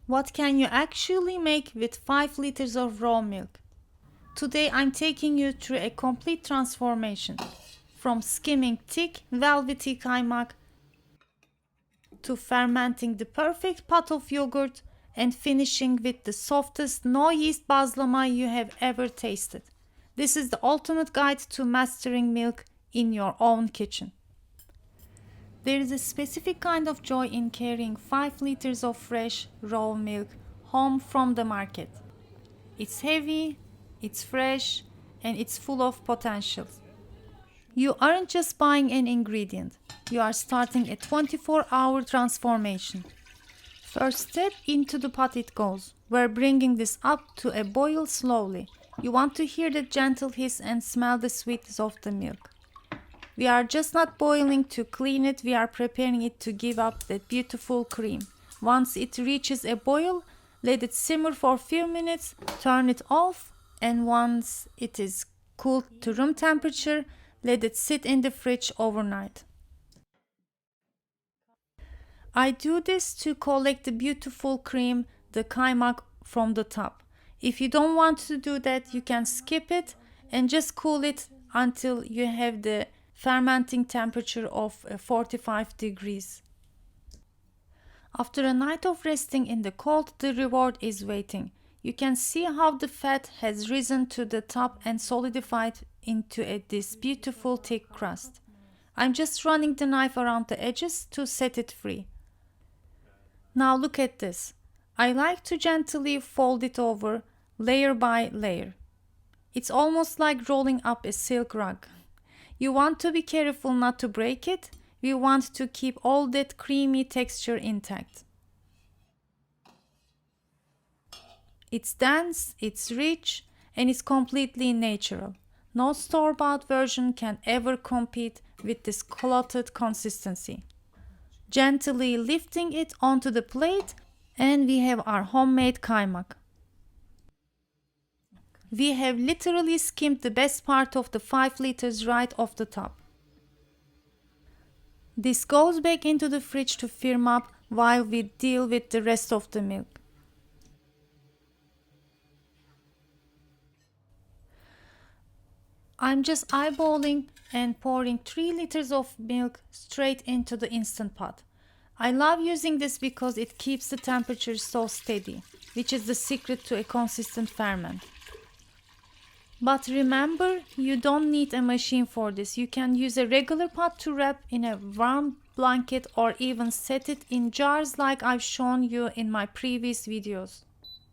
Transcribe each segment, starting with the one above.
What can you actually make with 5 liters of raw milk? Today I'm taking you through a complete transformation. From skimming thick, velvety kaymak to fermenting the perfect pot of yogurt and finishing with the softest no-yeast baslama you have ever tasted. This is the ultimate guide to mastering milk in your own kitchen. There is a specific kind of joy in carrying 5 liters of fresh, raw milk home from the market. It's heavy, it's fresh, and it's full of potential. You aren't just buying an ingredient, you are starting a 24-hour transformation. First step, into the pot it goes. We're bringing this up to a boil slowly. You want to hear the gentle hiss and smell the sweetness of the milk. We are just not boiling to clean it, we are preparing it to give up that beautiful cream. Once it reaches a boil, let it simmer for a few minutes, turn it off, and once it is cooled to room temperature, let it sit in the fridge overnight. I do this to collect the beautiful cream, the kaymak, from the top. If you don't want to do that, you can skip it and just cool it until you have the fermenting temperature of 45 degrees. After a night of resting in the cold, the reward is waiting. You can see how the fat has risen to the top and solidified into this beautiful thick crust. I'm just running the knife around the edges to set it free. Now look at this. I like to gently fold it over, layer by layer. It's almost like rolling up a silk rug. You want to be careful not to break it. We want to keep all that creamy texture intact. It's dense, it's rich, and it's completely natural. No store-bought version can ever compete with this clotted consistency. Gently lifting it onto the plate, and we have our homemade kaymak. We have literally skimmed the best part of the 5 liters right off the top. This goes back into the fridge to firm up while we deal with the rest of the milk. I'm just eyeballing and pouring 3 liters of milk straight into the Instant Pot. I love using this because it keeps the temperature so steady, which is the secret to a consistent ferment. But remember, you don't need a machine for this. You can use a regular pot to wrap in a warm blanket or even set it in jars like I've shown you in my previous videos.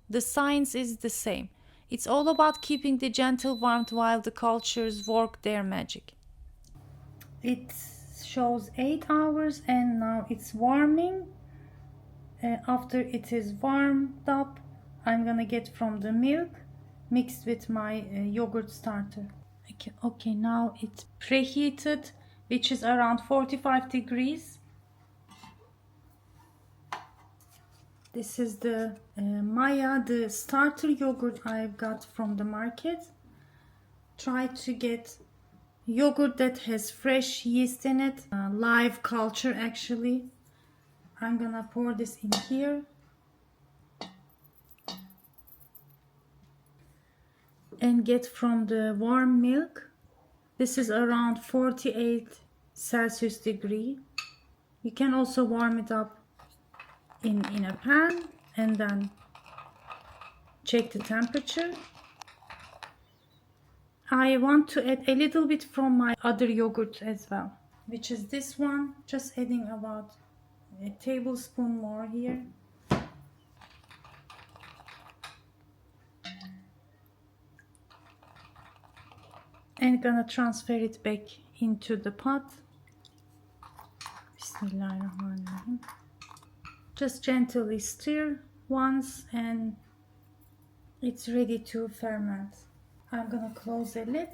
The science is the same. It's all about keeping the gentle warmth while the cultures work their magic. It shows 8 hours and now it's warming. After it is warmed up, I'm gonna get from the milk mixed with my yogurt starter. Okay, now it's preheated, which is around 45 degrees. This is the Maya, the starter yogurt I've got from the market. Try to get yogurt that has fresh yeast in it, live culture actually. I'm gonna pour this in here. And get from the warm milk. This is around 48 Celsius degree. You can also warm it up in a pan and then check the temperature. I want to add a little bit from my other yogurt as well, which is this one. Just adding about a tablespoon more here. And gonna transfer it back into the pot. Bismillahirrahmanirrahim. Just gently stir once and it's ready to ferment. I'm gonna close the lid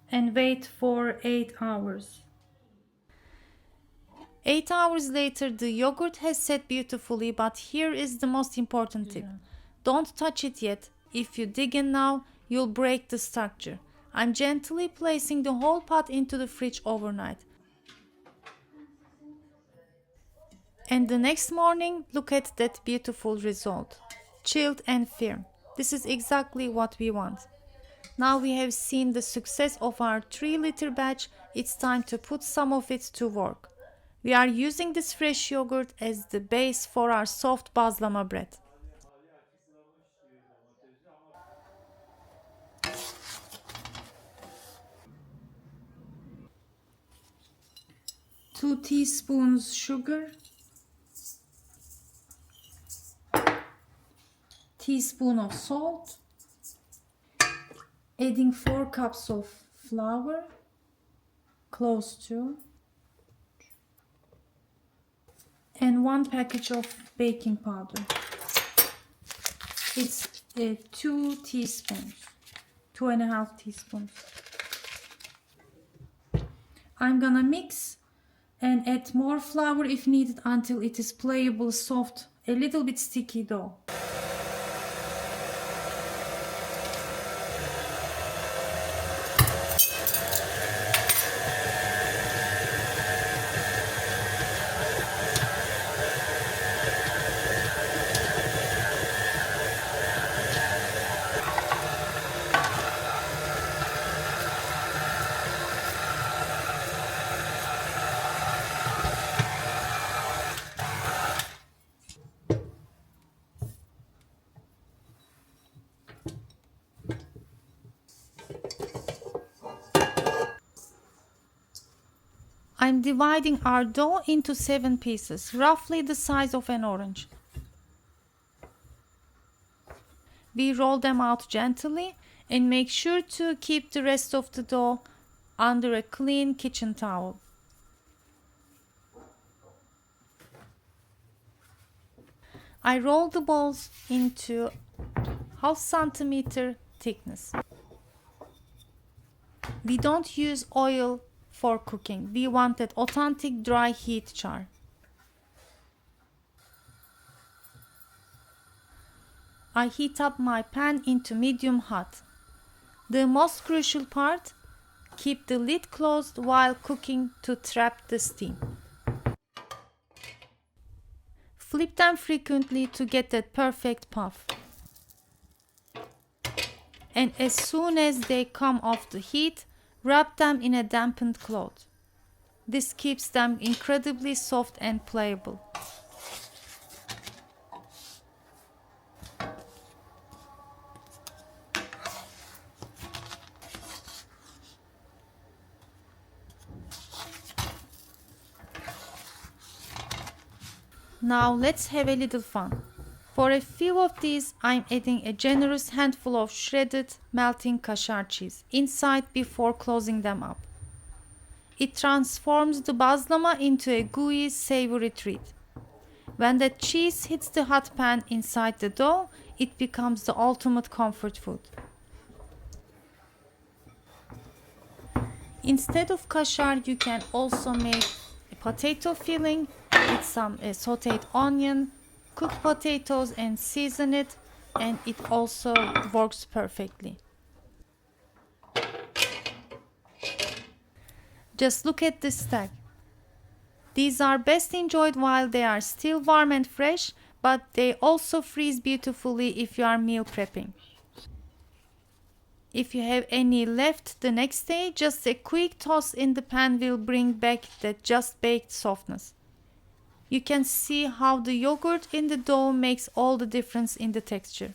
and wait for 8 hours. 8 hours later, the yogurt has set beautifully, but here is the most important tip. Don't touch it yet. If you dig in now, you'll break the structure. I'm gently placing the whole pot into the fridge overnight. And the next morning, look at that beautiful result. Chilled and firm. This is exactly what we want. Now we have seen the success of our 3-liter batch, it's time to put some of it to work. We are using this fresh yogurt as the base for our soft bazlama bread. 2 teaspoons sugar, teaspoon of salt, adding 4 cups of flour, close to, and 1 package of baking powder. It's 2 teaspoons, 2.5 teaspoons. I'm gonna mix and add more flour if needed until it is pliable, soft, a little bit sticky dough. I'm dividing our dough into 7 pieces, roughly the size of an orange. We roll them out gently and make sure to keep the rest of the dough under a clean kitchen towel. I roll the balls into 0.5 centimeter thickness. We don't use oil for cooking. We want that authentic dry heat char. I heat up my pan into medium hot. The most crucial part, keep the lid closed while cooking to trap the steam. Flip them frequently to get that perfect puff. And as soon as they come off the heat, wrap them in a dampened cloth. This keeps them incredibly soft and pliable. Now let's have a little fun. For a few of these, I'm adding a generous handful of shredded melting kaşar cheese inside before closing them up. It transforms the bazlama into a gooey, savory treat. When the cheese hits the hot pan inside the dough, it becomes the ultimate comfort food. Instead of kaşar, you can also make a potato filling with some sauteed onion, cooked potatoes, and season it, and it also works perfectly. Just look at this stack. These are best enjoyed while they are still warm and fresh, but they also freeze beautifully if you are meal prepping. If you have any left the next day, just a quick toss in the pan will bring back that just baked softness. You can see how the yogurt in the dough makes all the difference in the texture.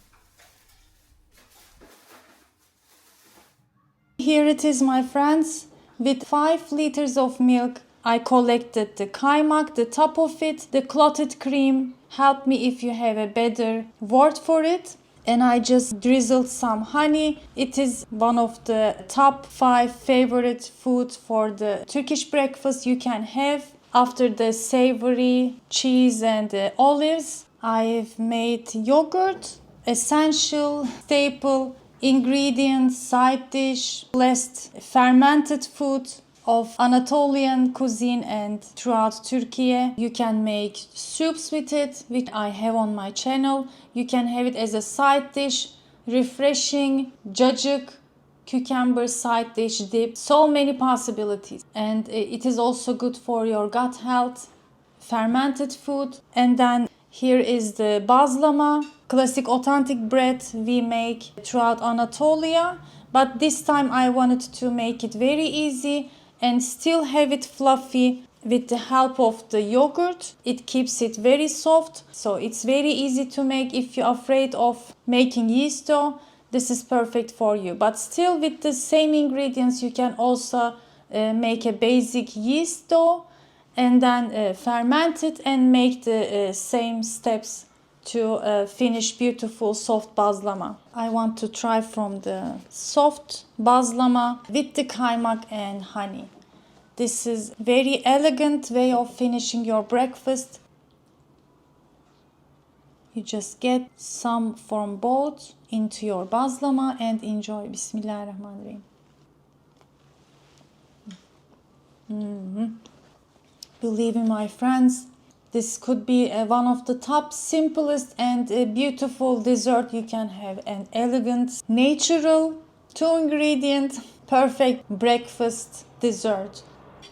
Here it is, my friends. With 5 liters of milk, I collected the kaymak, the top of it, the clotted cream. Help me if you have a better word for it. And I just drizzled some honey. It is one of the top 5 favorite foods for the Turkish breakfast you can have. After the savory cheese and olives, I've made yogurt, essential staple ingredient, side dish, blessed fermented food of Anatolian cuisine and throughout Turkey. You can make soups with it, which I have on my channel. You can have it as a side dish, refreshing, cacık, cucumber side dish dip. So many possibilities. And it is also good for your gut health. fermented food. And then here is the bazlama, classic authentic bread we make throughout Anatolia. But this time I wanted to make it very easy and still have it fluffy with the help of the yogurt. It keeps it very soft. So it's very easy to make. If you're afraid of making yeast dough, this is perfect for you. But still with the same ingredients, you can also make a basic yeast dough and then ferment it and make the same steps to finish beautiful soft bazlama. I want to try from the soft bazlama with the kaymak and honey. This is very elegant way of finishing your breakfast. You just get some from both into your bazlama and enjoy. Bismillahirrahmanirrahim. Believe me, my friends, this could be one of the top simplest and beautiful dessert you can have. An elegant, natural, 2-ingredient, perfect breakfast dessert.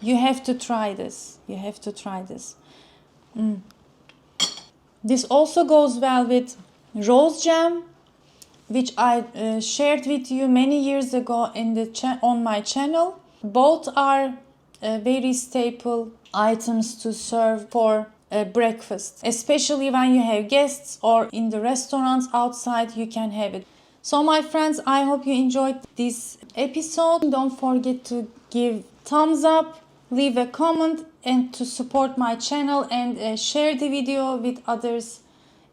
You have to try this. You have to try this. This also goes well with rose jam, which I shared with you many years ago in the on my channel. Both are very staple items to serve for breakfast, especially when you have guests or in the restaurants outside, you can have it. So my friends, I hope you enjoyed this episode. Don't forget to give thumbs up, leave a comment, and to support my channel and share the video with others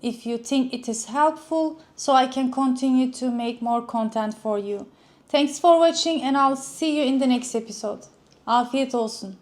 if you think it is helpful, so I can continue to make more content for you. Thanks for watching and I'll see you in the next episode. Afiyet olsun.